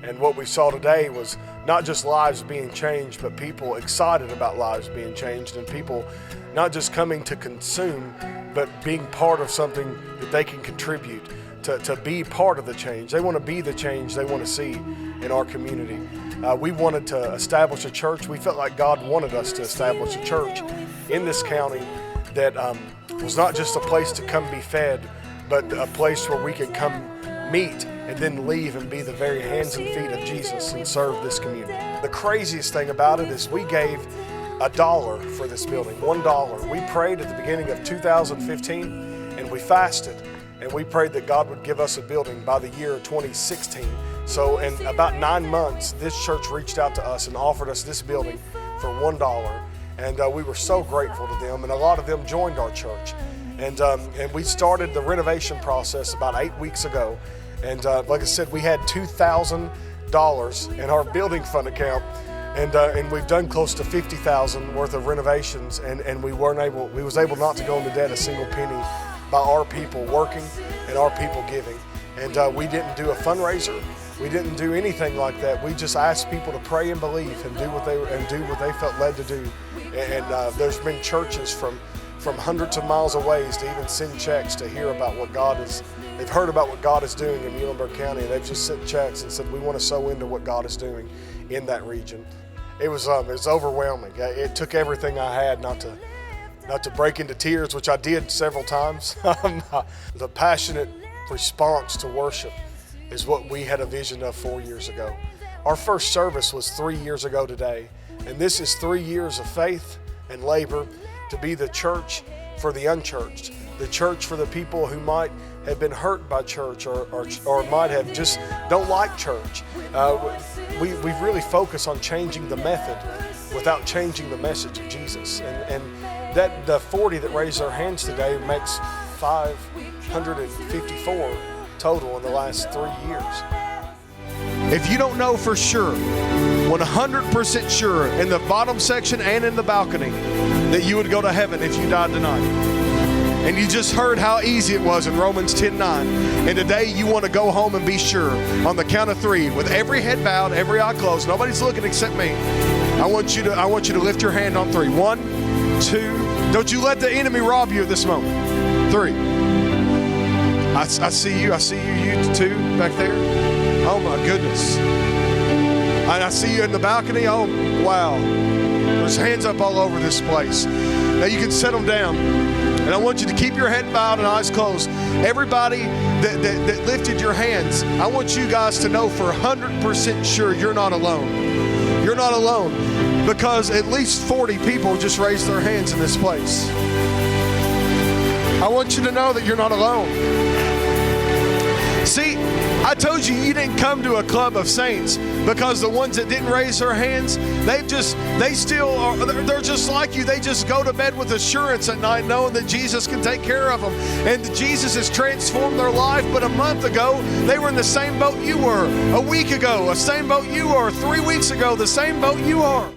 And what we saw today was not just lives being changed, but people excited about lives being changed, and people not just coming to consume, but being part of something that they can contribute, to be part of the change. They want to be the change they want to see in our community. We wanted to establish a church. We felt like God wanted us to establish a church in this county that was not just a place to come be fed, but a place where we could come meet and then leave and be the very hands and feet of Jesus and serve this community. The craziest thing about it is we gave $1 for this building, $1. We prayed at the beginning of 2015 and we fasted, and we prayed that God would give us a building by the year 2016. So in about 9 months, this church reached out to us and offered us this building for $1. And we were so grateful to them, and a lot of them joined our church. And we started the renovation process about 8 weeks ago. And like I said, we had $2,000 in our building fund account, and we've done close to $50,000 worth of renovations, and we was able not to go into debt a single penny by our people working and our people giving. And we didn't do a fundraiser. We didn't do anything like that. We just asked people to pray and believe and do what they felt led to do. And there's been churches from hundreds of miles away to even send checks to hear about what God is. They've heard about what God is doing in Muhlenberg County, and they've just sent checks and said, we want to sow into what God is doing in that region. It was overwhelming. It took everything I had not to break into tears, which I did several times. The passionate response to worship is what we had a vision of 4 years ago. Our first service was 3 years ago today, and this is 3 years of faith and labor to be the church for the unchurched, the church for the people who might have been hurt by church or might have just don't like church. We've really focused on changing the method without changing the message of Jesus. And that the 40 that raised their hands today makes 554 total in the last 3 years. If you don't know for sure, 100% sure, in the bottom section and in the balcony, that you would go to heaven if you died tonight, and you just heard how easy it was in Romans 10:9, and today you want to go home and be sure, on the count of 3, with every head bowed, every eye closed, nobody's looking except me. I want you to lift your hand on 3. 1, 2. Don't you let the enemy rob you of this moment. 3. I see you. You 2 back there. Oh my goodness. I see you in the balcony. Oh wow. There's hands up all over this place. Now you can set them down. And I want you to keep your head bowed and eyes closed. Everybody that lifted your hands, I want you guys to know for 100% sure you're not alone. You're not alone, because at least 40 people just raised their hands in this place. I want you to know that you're not alone. See, I told you didn't come to a club of saints, because the ones that didn't raise their hands, they're just like you. They just go to bed with assurance at night, knowing that Jesus can take care of them, and that Jesus has transformed their life. But a month ago, they were in the same boat you were. A week ago, the same boat you were. 3 weeks ago, the same boat you are.